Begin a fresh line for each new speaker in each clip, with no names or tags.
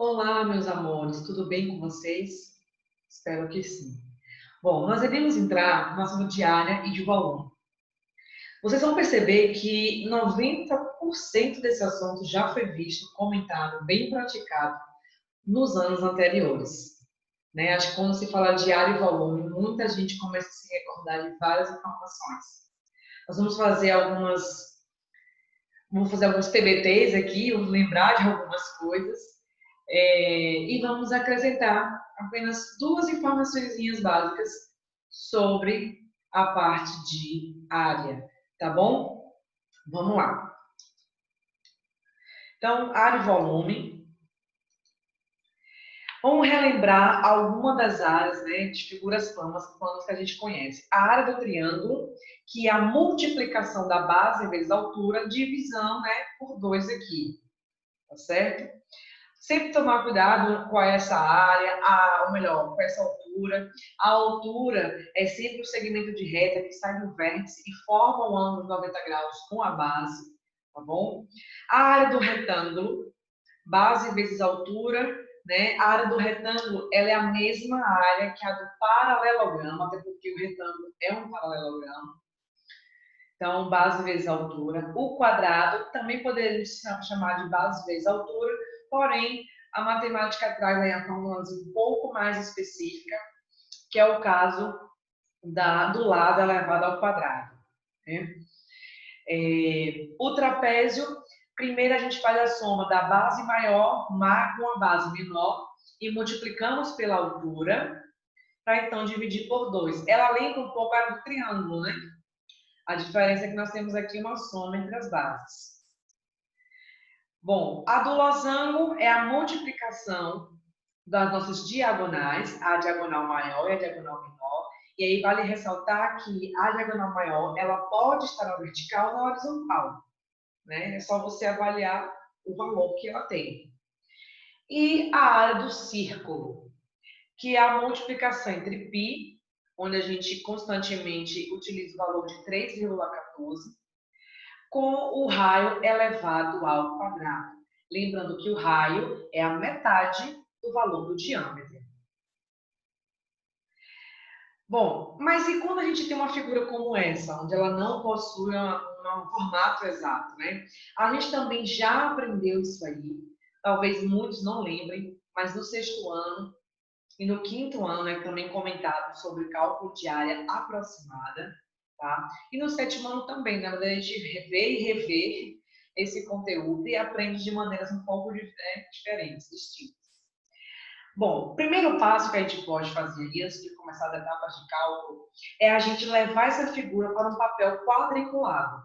Olá, meus amores, tudo bem com vocês? Espero que sim. Bom, nós devemos entrar no assunto de área e de volume. Vocês vão perceber que 90% desse assunto já foi visto, comentado, bem praticado nos anos anteriores. Né? Acho que quando se fala de área e volume, muita gente começa a se recordar de várias informações. Nós vamos fazer alguns TBTs aqui, vamos lembrar de algumas coisas. E vamos acrescentar apenas duas informações básicas sobre a parte de área, tá bom? Vamos lá. Então, área e volume. Vamos relembrar alguma das áreas, né, de figuras planas que a gente conhece. A área do triângulo, que é a multiplicação da base vezes a altura, divisão, né, por 2 aqui, tá certo? Sempre tomar cuidado com essa área, ou melhor, com essa altura. A altura é sempre o segmento de reta que sai do vértice e forma um ângulo de 90 graus com a base, tá bom? A área do retângulo, base vezes altura, né? A área do retângulo, ela é a mesma área que a do paralelogramo, até porque o retângulo é um paralelogramo. Então, base vezes altura. O quadrado também poderíamos chamar de base vezes altura, porém, a matemática traz aí a fórmula um pouco mais específica, que é o caso do lado elevado ao quadrado. Né? O trapézio, primeiro a gente faz a soma da base maior com a base menor e multiplicamos pela altura, para então dividir por 2. Ela lembra um pouco a do triângulo, né? A diferença é que nós temos aqui uma soma entre as bases. Bom, a do losango é a multiplicação das nossas diagonais, a diagonal maior e a diagonal menor. E aí vale ressaltar que a diagonal maior, ela pode estar na vertical ou na horizontal. Né? É só você avaliar o valor que ela tem. E a área do círculo, que é a multiplicação entre π, onde a gente constantemente utiliza o valor de 3,14, com o raio elevado ao quadrado. Lembrando que o raio é a metade do valor do diâmetro. Bom, mas e quando a gente tem uma figura como essa, onde ela não possui um formato exato, né? A gente também já aprendeu isso aí, talvez muitos não lembrem, mas no sexto ano e no quinto ano é também comentado sobre cálculo de área aproximada, tá? E no sétimo ano também, na verdade, a gente vê e rever esse conteúdo e aprende de maneiras um pouco diferentes, distintas. Bom, o primeiro passo que a gente pode fazer antes de começar as etapas de cálculo é a gente levar essa figura para um papel quadriculado.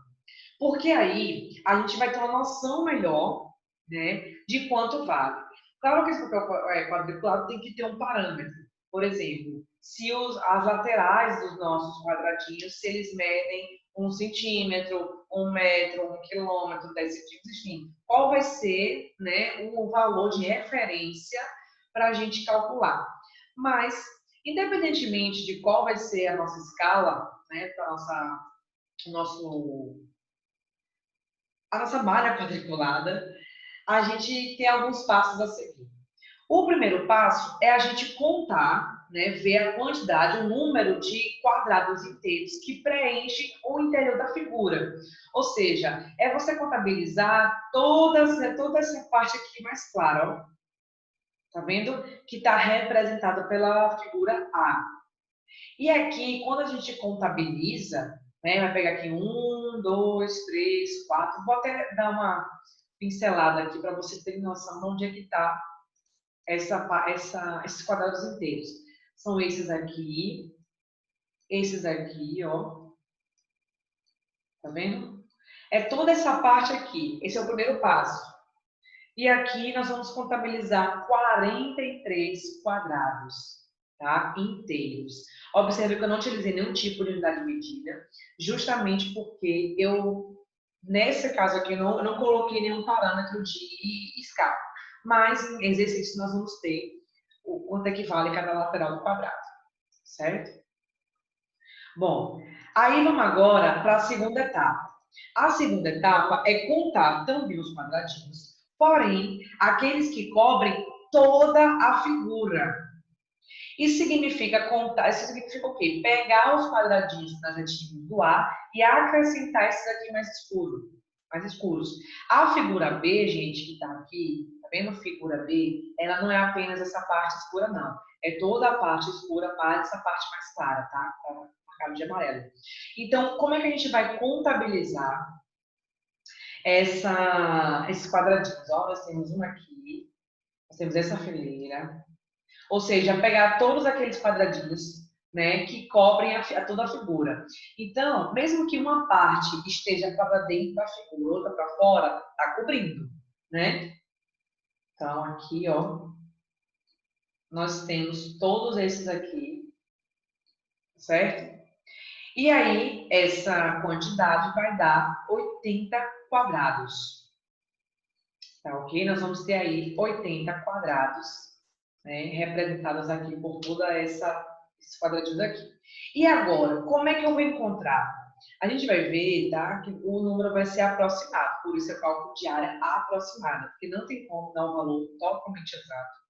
Porque aí a gente vai ter uma noção melhor, né, de quanto vale. Claro que esse papel quadriculado tem que ter um parâmetro. Por exemplo, se as laterais dos nossos quadradinhos, se eles medem 1 centímetro, 1 metro, 1 quilômetro, 10 centímetros, enfim, qual vai ser, né, o valor de referência para a gente calcular. Mas, independentemente de qual vai ser a nossa escala, né, para a nossa malha quadriculada, a gente tem alguns passos a seguir. O primeiro passo é a gente contar, né, ver a quantidade, o número de quadrados inteiros que preenchem o interior da figura. Ou seja, é você contabilizar toda essa parte aqui mais clara, ó. Tá vendo? Que está representada pela figura A. E aqui, quando a gente contabiliza, né, vai pegar aqui 1, 2, 3, 4. Vou até dar uma pincelada aqui para você ter noção de onde é que está esses quadrados inteiros. São esses aqui, ó. Tá vendo? É toda essa parte aqui. Esse é o primeiro passo. E aqui nós vamos contabilizar 43 quadrados, tá? Inteiros. Observe que eu não utilizei nenhum tipo de unidade de medida, justamente porque nesse caso aqui, eu não coloquei nenhum parâmetro de escala. Mas em exercício nós vamos ter o quanto equivale cada lateral do quadrado, certo? Bom, aí vamos agora para a segunda etapa. A segunda etapa é contar também os quadradinhos, porém, aqueles que cobrem toda a figura. Isso significa contar, isso significa o quê? Pegar os quadradinhos das retículas do A e acrescentar esses aqui mais escuros. A figura B, gente, que está aqui, tá vendo? Figura B, ela não é apenas essa parte escura, não. É toda a parte escura para essa parte mais clara, tá? Tá marcado de amarelo. Então, como é que a gente vai contabilizar esses quadradinhos? Ó, nós temos um aqui, nós temos essa fileira. Ou seja, pegar todos aqueles quadradinhos, né, que cobrem toda a figura. Então, mesmo que uma parte esteja para dentro da figura, outra para fora, está cobrindo, né? Então, aqui, ó, nós temos todos esses aqui, certo? E aí, essa quantidade vai dar 80 quadrados. Tá ok? Nós vamos ter aí 80 quadrados, né, representados aqui por toda esses quadradinhos aqui. E agora, como é que eu vou encontrar? A gente vai ver, tá, que o número vai ser aproximado, por isso é cálculo de área aproximada, porque não tem como dar um valor totalmente exato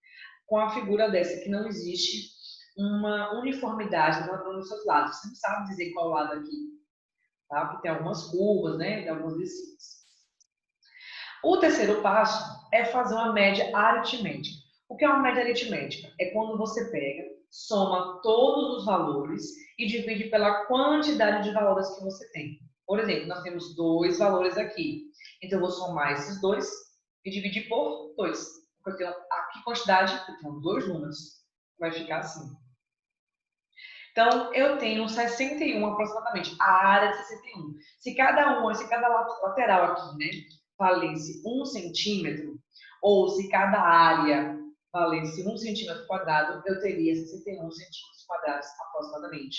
com a figura dessa, que não existe uma uniformidade nos seus lados. Você não sabe dizer qual lado aqui, tá? Porque tem algumas curvas, né, tem algumas descidas. O terceiro passo é fazer uma média aritmética. O que é uma média aritmética? É quando você pega, soma todos os valores e divide pela quantidade de valores que você tem. Por exemplo, nós temos 2 valores aqui. Então, eu vou somar esses 2 e dividir por 2. Porque eu tenho aqui quantidade, eu tenho 2 números. Vai ficar assim. Então, eu tenho 61 aproximadamente, a área de 61. Se cada lateral aqui, né, valesse 1 centímetro, ou se cada área valesse 1 centímetro quadrado, eu teria 61 centímetros quadrados aproximadamente.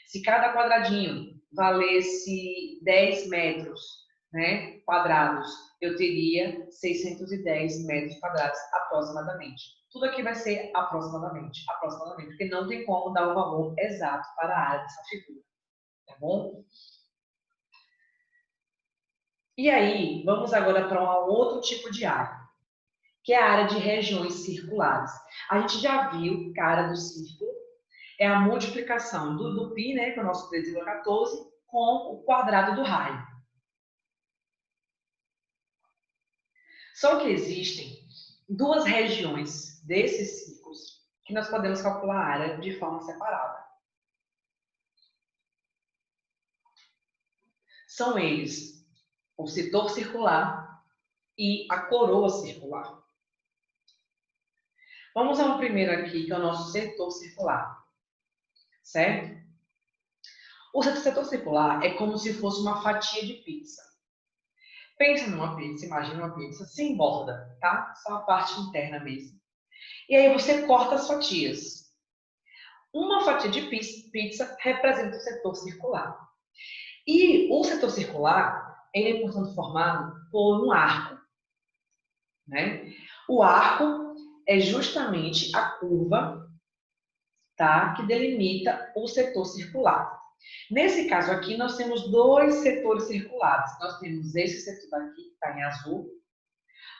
Se cada quadradinho valesse 10 metros, né, quadrados, eu teria 610 metros quadrados aproximadamente. Tudo aqui vai ser aproximadamente, porque não tem como dar um valor exato para a área dessa figura, tá bom? E aí, vamos agora para um outro tipo de área, que é a área de regiões circulares. A gente já viu que a área do círculo é a multiplicação do π, né, que é o nosso 13,14, com o quadrado do raio. Só que existem 2 regiões desses círculos que nós podemos calcular a área de forma separada. São eles o setor circular e a coroa circular. Vamos ao primeiro aqui, que é o nosso setor circular, certo? O setor circular é como se fosse uma fatia de pizza. Pensa numa pizza, imagina uma pizza sem borda, tá? Só a parte interna mesmo. E aí você corta as fatias. Uma fatia de pizza representa o setor circular. E o setor circular, ele é, portanto, formado por um arco, né? O arco é justamente a curva, tá, que delimita o setor circular. Nesse caso aqui, nós temos 2 setores circulares. Nós temos esse setor aqui, que está em azul,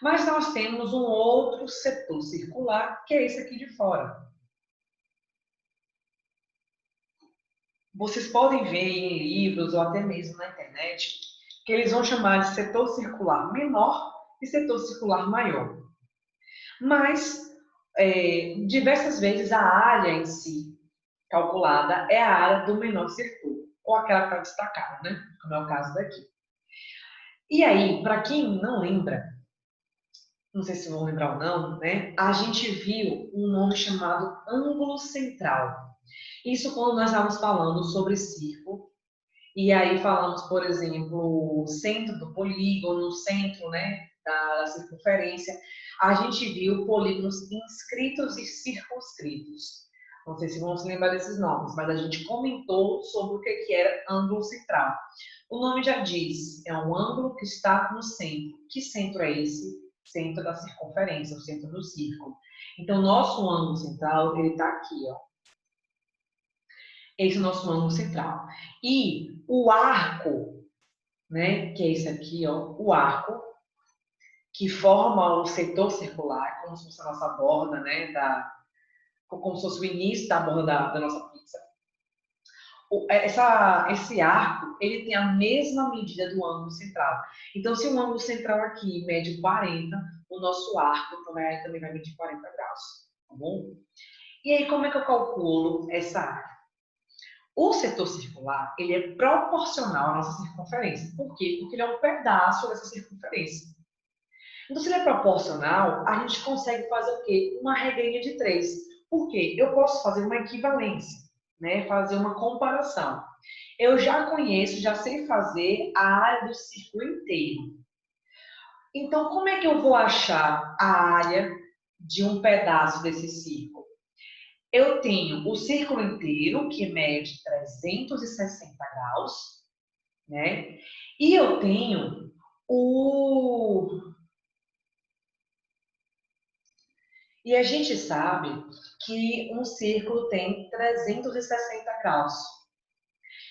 mas nós temos um outro setor circular, que é esse aqui de fora. Vocês podem ver em livros ou até mesmo na internet que eles vão chamar de setor circular menor e setor circular maior. Mas, diversas vezes, a área em si calculada é a área do menor setor, ou aquela que está destacada, né? Como é o caso daqui. E aí, para quem não lembra, não sei se vão lembrar ou não, né? A gente viu um nome chamado ângulo central. Isso quando nós estávamos falando sobre círculo, e aí falamos, por exemplo, centro do polígono, centro, né, da circunferência, a gente viu polígonos inscritos e circunscritos. Não sei se vão se lembrar desses nomes, mas a gente comentou sobre o que era ângulo central. O nome já diz, é um ângulo que está no centro. Que centro é esse? Centro da circunferência, o centro do círculo. Então, nosso ângulo central, ele está aqui, ó. Esse é o nosso ângulo central. E o arco, né, que é esse aqui, ó, o arco, que forma o setor circular, como se fosse a nossa borda, né, como se fosse o início da borda da nossa pizza. Esse arco, ele tem a mesma medida do ângulo central. Então, se o ângulo central aqui mede 40, o nosso arco também vai medir 40 graus, tá bom? E aí, como é que eu calculo essa área? O setor circular, ele é proporcional à nossa circunferência. Por quê? Porque ele é um pedaço dessa circunferência. Então, se ele é proporcional, a gente consegue fazer o quê? Uma regrinha de 3. Por quê? Eu posso fazer uma equivalência, né? Fazer uma comparação. Eu já conheço, já sei fazer a área do círculo inteiro. Então, como é que eu vou achar a área de um pedaço desse círculo? Eu tenho o círculo inteiro, que mede 360 graus, né? E eu tenho o... E a gente sabe que um círculo tem 360 graus.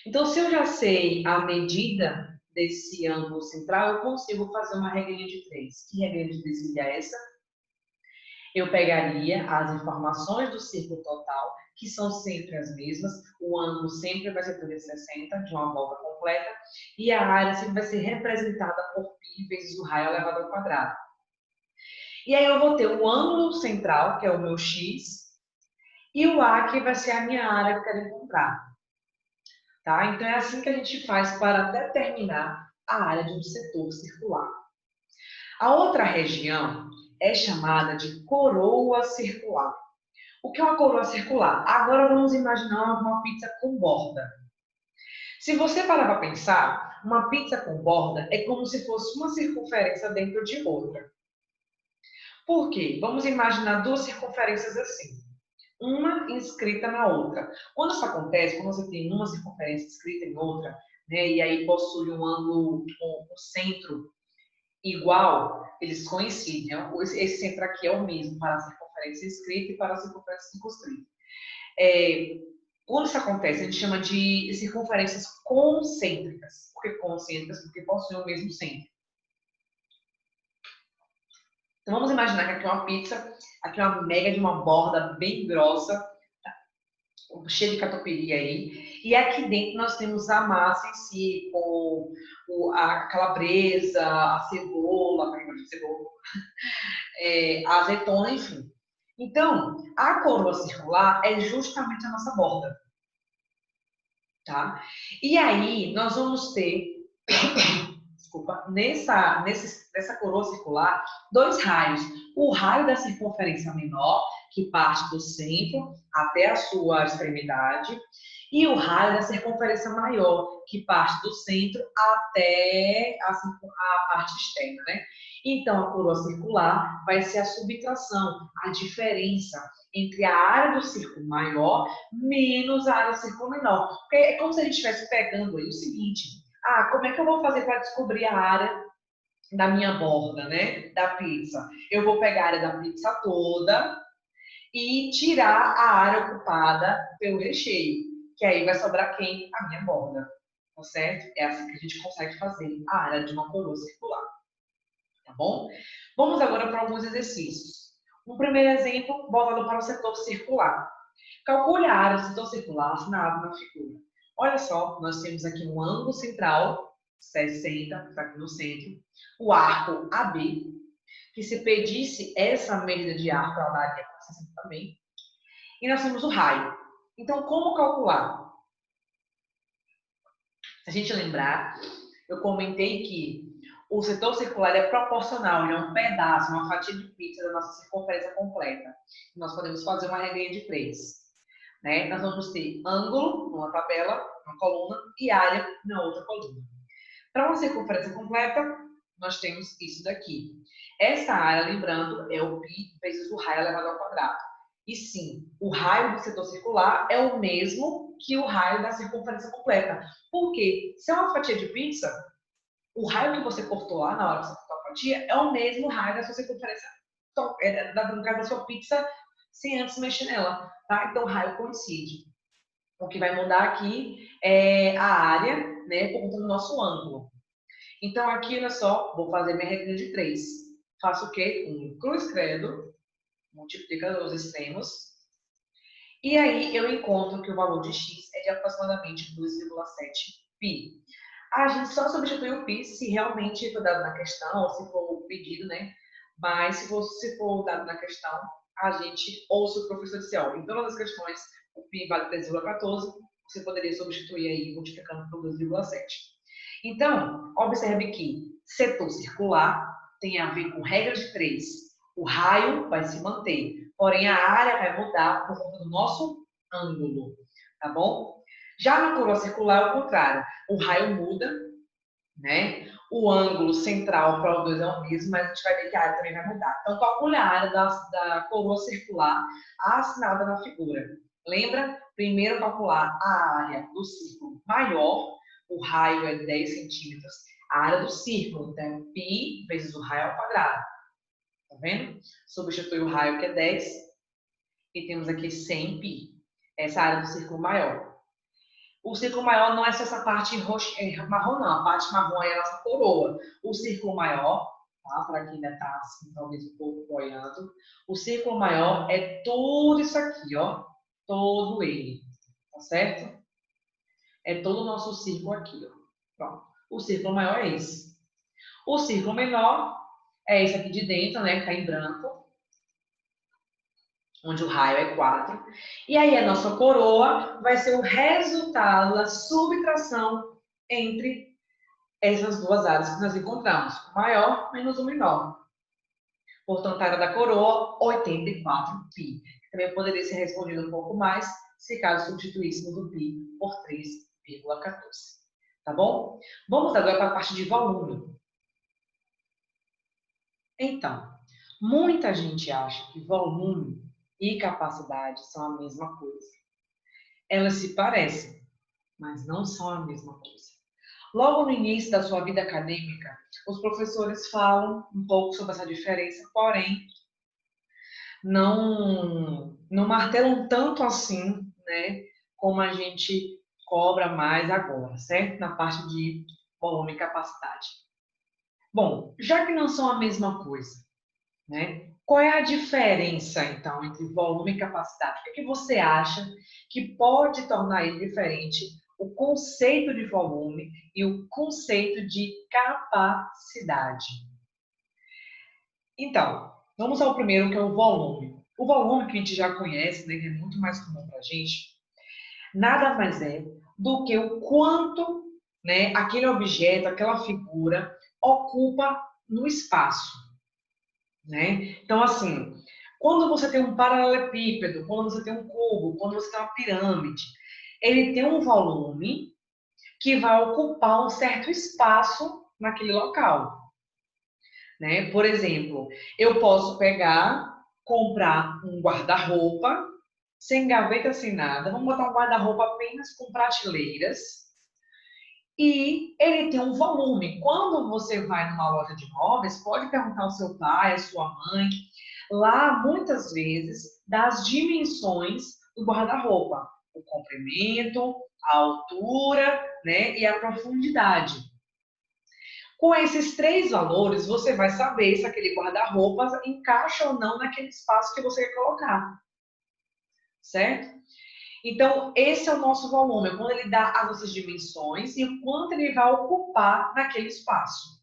Então, se eu já sei a medida desse ângulo central, eu consigo fazer uma regrinha de 3. Que regrinha de 3 seria essa? Eu pegaria as informações do círculo total, que são sempre as mesmas, o ângulo sempre vai ser 360, de uma volta completa, e a área sempre vai ser representada por π vezes o raio elevado ao quadrado. E aí eu vou ter o ângulo central, que é o meu x, e o A, que vai ser a minha área que eu quero encontrar. Tá? Então, é assim que a gente faz para determinar a área de um setor circular. A outra região é chamada de coroa circular. O que é uma coroa circular? Agora vamos imaginar uma pizza com borda. Se você parar para pensar, uma pizza com borda é como se fosse uma circunferência dentro de outra. Por quê? Vamos imaginar duas circunferências assim, uma inscrita na outra. Quando isso acontece, quando você tem uma circunferência inscrita em outra, né, e aí possui um ângulo, um centro igual, eles coincidem. Esse centro aqui é o mesmo para a circunferência inscrita e para a circunferência circunscrita. Quando isso acontece, a gente chama de circunferências concêntricas. Por que concêntricas? Porque possuem o mesmo centro. Então vamos imaginar que aqui é uma pizza, aqui é uma mega de uma borda bem grossa, cheia de catupiry aí. E aqui dentro nós temos a massa em si, com a calabresa, a cebola, a azeitona, enfim. Então, a coroa circular é justamente a nossa borda. Tá? E aí, nós vamos ter, desculpa, nessa coroa circular, dois raios. O raio da circunferência menor, que parte do centro até a sua extremidade, e o raio da circunferência maior, que parte do centro até a parte externa, né? Então, a coroa circular vai ser a subtração, a diferença entre a área do círculo maior menos a área do círculo menor. Porque é como se a gente estivesse pegando aí o seguinte: como é que eu vou fazer para descobrir a área da minha borda, né? Da pizza? Eu vou pegar a área da pizza toda e tirar a área ocupada pelo recheio, que aí vai sobrar quem? A minha borda, tá certo? É assim que a gente consegue fazer a área de uma coroa circular, tá bom? Vamos agora para alguns exercícios. Um primeiro exemplo voltado para o setor circular. Calcule a área do setor circular assinado na figura. Olha só, nós temos aqui um ângulo central, 60, está aqui no centro, o arco AB, que se pedisse essa medida de arco, ela daria 60 também. E nós temos o raio. Então, como calcular? Se a gente lembrar, eu comentei que o setor circular é proporcional, ele é um pedaço, uma fatia de pizza da nossa circunferência completa. Nós podemos fazer uma regrinha de 3. Né? Nós vamos ter ângulo numa tabela, uma coluna, e área na outra coluna. Para uma circunferência completa, nós temos isso daqui. Essa área, lembrando, é o π vezes o raio elevado ao quadrado. E sim, o raio do setor circular é o mesmo que o raio da circunferência completa. Por quê? Se é uma fatia de pizza, o raio que você cortou lá na hora que você cortou a fatia é o mesmo raio da sua circunferência, no caso da sua pizza, sem antes mexer nela, tá? Então, o raio coincide. O que vai mudar aqui é a área, né, por conta do nosso ângulo. Então, aqui, olha só, vou fazer minha regra de 3. faço o quê? Um cruz credo, multiplica os extremos, e aí eu encontro que o valor de x é de aproximadamente 2,7 π. A gente só substitui o π se realmente for dado na questão, ou se for pedido, né? Mas se for dado na questão, a gente ouça o professor dizer, ó, em todas as questões, o π vale 3,14, você poderia substituir aí multiplicando por 2,7. Então, observe que setor circular tem a ver com regra de 3. O raio vai se manter, porém a área vai mudar por conta do nosso ângulo, tá bom? Já na coroa circular é o contrário. O raio muda, né? O ângulo central para o 2 é o mesmo, mas a gente vai ver que a área também vai mudar. Então, calcule a área da coroa circular assinada na figura. Lembra? Primeiro calcular a área do círculo maior, o raio é 10 centímetros, a área do círculo, então é π vezes o raio ao quadrado. Tá vendo? Substitui o raio, que é 10, e temos aqui 100 π. Essa é a área do círculo maior. O círculo maior não é só essa parte marrom, não. A parte marrom é a nossa coroa. O círculo maior, tá? Para quem ainda está assim, talvez um pouco boiando, o círculo maior é tudo isso aqui, ó. Todo ele. Tá certo? É todo o nosso círculo aqui, ó. Pronto. O círculo maior é esse. O círculo menor é esse aqui de dentro, né? Que tá em branco, onde o raio é 4. E aí a nossa coroa vai ser o resultado da subtração entre essas duas áreas que nós encontramos. O maior menos o menor. Portanto, a área da coroa, 84 π. Também poderia ser respondido um pouco mais se caso substituíssemos o π por 3,14. Tá bom? Vamos agora para a parte de volume. Então, muita gente acha que volume e capacidade são a mesma coisa. Elas se parecem, mas não são a mesma coisa. Logo no início da sua vida acadêmica, os professores falam um pouco sobre essa diferença, porém, não martelam tanto assim, né, como a gente cobra mais agora, certo? Na parte de volume e capacidade. Bom, já que não são a mesma coisa, né? Qual é a diferença, então, entre volume e capacidade? O que você acha que pode tornar ele diferente, o conceito de volume e o conceito de capacidade? Então, vamos ao primeiro, que é o volume. O volume que a gente já conhece, né, que é muito mais comum para a gente, nada mais é do que o quanto, né, aquele objeto, aquela figura ocupa no espaço. Né? Então, assim, quando você tem um paralelepípedo, quando você tem um cubo, quando você tem uma pirâmide, ele tem um volume que vai ocupar um certo espaço naquele local. Né? Por exemplo, eu posso pegar, comprar um guarda-roupa, sem gaveta, sem nada. Vamos botar um guarda-roupa apenas com prateleiras. E ele tem um volume. Quando você vai numa loja de móveis, pode perguntar ao seu pai, à sua mãe. Lá, muitas vezes, dá as dimensões do guarda-roupa. O comprimento, a altura, né, e a profundidade. Com esses 3 valores, você vai saber se aquele guarda-roupa encaixa ou não naquele espaço que você quer colocar. Certo? Então, esse é o nosso volume, quando ele dá as nossas dimensões e o quanto ele vai ocupar naquele espaço.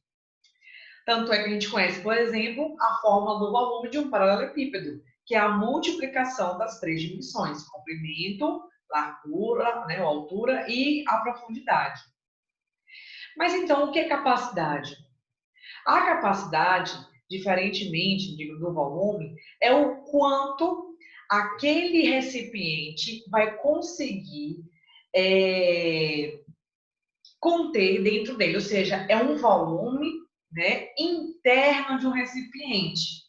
Tanto é que a gente conhece, por exemplo, a fórmula do volume de um paralelepípedo, que é a multiplicação das 3 dimensões, comprimento, largura, né, altura e a profundidade. Mas então, o que é capacidade? A capacidade, diferentemente do volume, é o quanto aquele recipiente vai conseguir conter dentro dele, ou seja, é um volume, né, interno de um recipiente.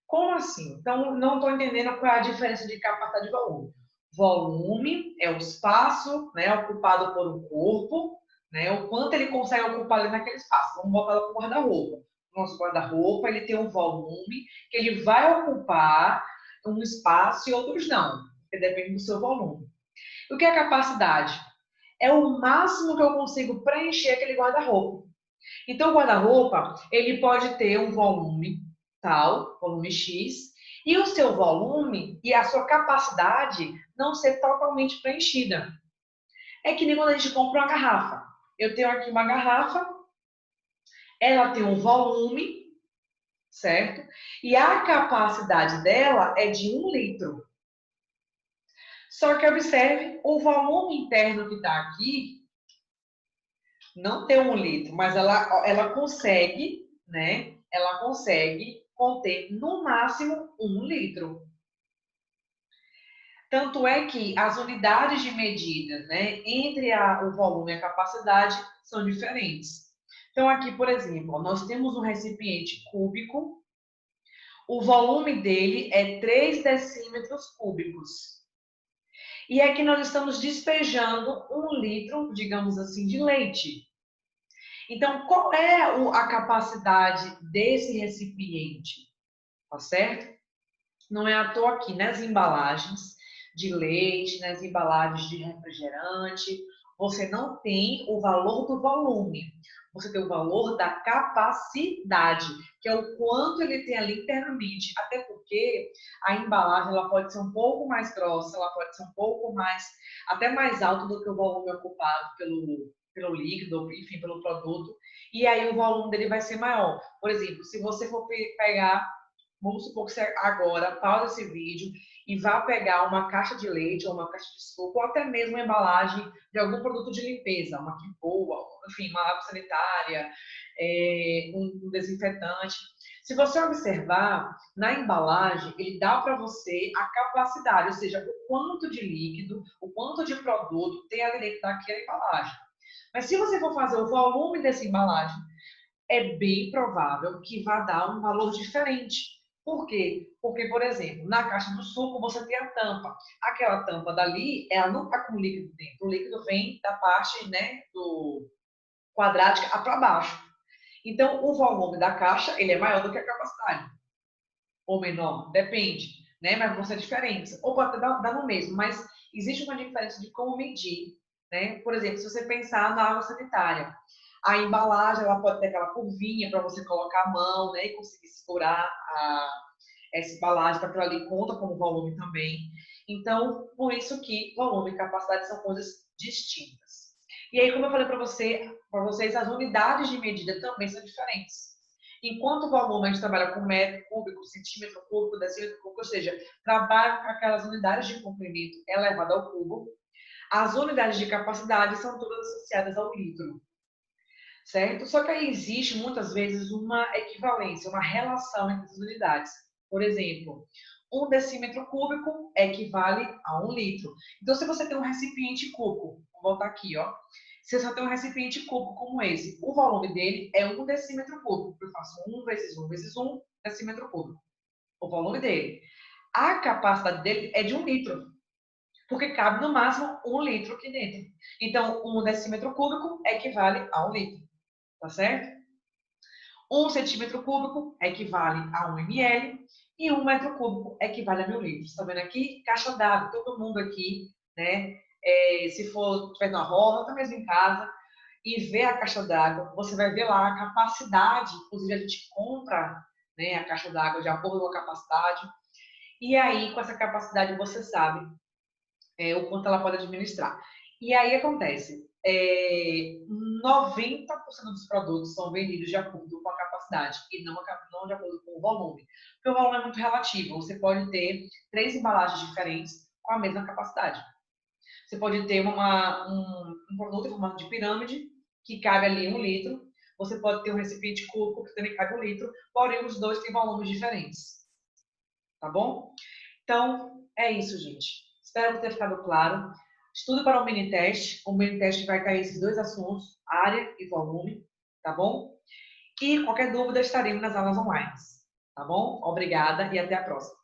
Como assim? Então, não estou entendendo qual é a diferença de capacidade e volume. Volume é o espaço, né, ocupado por um corpo, né, o quanto ele consegue ocupar ali naquele espaço. Vamos botar lá para o guarda-roupa. Nosso guarda-roupa, ele tem um volume que ele vai ocupar um espaço e outros não, porque depende do seu volume. O que é capacidade? É o máximo que eu consigo preencher aquele guarda-roupa. Então, o guarda-roupa, ele pode ter um volume tal, volume X, e o seu volume e a sua capacidade não ser totalmente preenchida. É que nem quando a gente compra uma garrafa. Eu tenho aqui uma garrafa, ela tem um volume, certo? E a capacidade dela é de 1 litro. Só que observe, o volume interno que está aqui não tem 1 litro, mas ela consegue, né? Ela consegue conter no máximo 1 litro. Tanto é que as unidades de medida, né, entre o volume e a capacidade são diferentes. Então, aqui, por exemplo, nós temos um recipiente cúbico, o volume dele é 3 decímetros cúbicos. E aqui nós estamos despejando 1 litro, digamos assim, de leite. Então, qual é a capacidade desse recipiente? Tá certo? Não é à toa aqui nas embalagens de leite, nas embalagens de refrigerante, você não tem o valor do volume, você tem o valor da capacidade, que é o quanto ele tem ali internamente. Até porque a embalagem ela pode ser um pouco mais grossa, ela pode ser um pouco mais, até mais alto do que o volume ocupado pelo líquido, enfim, pelo produto, e aí o volume dele vai ser maior. Por exemplo, se você for pegar, vamos supor que você agora pausa esse vídeo e vá pegar uma caixa de leite ou uma caixa de suco, ou até mesmo uma embalagem de algum produto de limpeza, uma boa, enfim, uma água sanitária, um desinfetante. Se você observar, na embalagem, ele dá para você a capacidade, ou seja, o quanto de líquido, o quanto de produto tem ali dentro daquela embalagem. Mas se você for fazer o volume dessa embalagem, é bem provável que vá dar um valor diferente. Por quê? Porque, por exemplo, na caixa do suco você tem a tampa. Aquela tampa dali, ela não está com líquido dentro. O líquido vem da parte, né, do quadrática para baixo. Então, o volume da caixa, ele é maior do que a capacidade. Ou menor, depende, né? Mas vão ser diferentes. Ou pode dar no mesmo, mas existe uma diferença de como medir, né? Por exemplo, se você pensar na água sanitária, a embalagem ela pode ter aquela curvinha para você colocar a mão, né, e conseguir segurar essa embalagem, para aquilo ali conta como volume também. Então, por isso que volume e capacidade são coisas distintas. E aí, como eu falei para vocês, as unidades de medida também são diferentes. Enquanto o volume a gente trabalha com metro cúbico, centímetro cúbico, decímetro cúbico, ou seja, trabalha com aquelas unidades de comprimento elevado ao cubo, as unidades de capacidade são todas associadas ao litro, certo? Só que aí existe muitas vezes uma equivalência, uma relação entre as unidades. Por exemplo, 1 decímetro cúbico equivale a 1 litro. Então, se você tem um recipiente cúbico, vou voltar aqui, ó. Se você tem um recipiente cúbico como esse, o volume dele é 1 decímetro cúbico. Eu faço 1 vezes 1 vezes 1 decímetro cúbico. O volume dele. A capacidade dele é de 1 litro, porque cabe no máximo 1 litro aqui dentro. Então, 1 decímetro cúbico equivale a 1 litro, tá certo? 1 centímetro cúbico equivale a 1 ml e 1 metro cúbico equivale a 1000 litros. Tá vendo aqui? Caixa d'água, todo mundo aqui, né? Se for tiver na roda, até mesmo em casa, e ver a caixa d'água, você vai ver lá a capacidade, inclusive a gente compra, né, a caixa d'água de acordo com a capacidade, e aí com essa capacidade você sabe o quanto ela pode administrar. E aí acontece, 90% dos produtos são vendidos de acordo com a capacidade e não de acordo com o volume. Porque o volume é muito relativo. Você pode ter 3 embalagens diferentes com a mesma capacidade. Você pode ter um produto em formato de pirâmide que cabe ali 1 litro. Você pode ter um recipiente cúbico que também cabe 1 litro, porém os dois têm volumes diferentes. Tá bom? Então, é isso, gente. Espero ter ficado claro. Estudo para o mini teste. O mini teste vai cair esses dois assuntos, área e volume, tá bom? E qualquer dúvida estaremos nas aulas online, tá bom? Obrigada e até a próxima.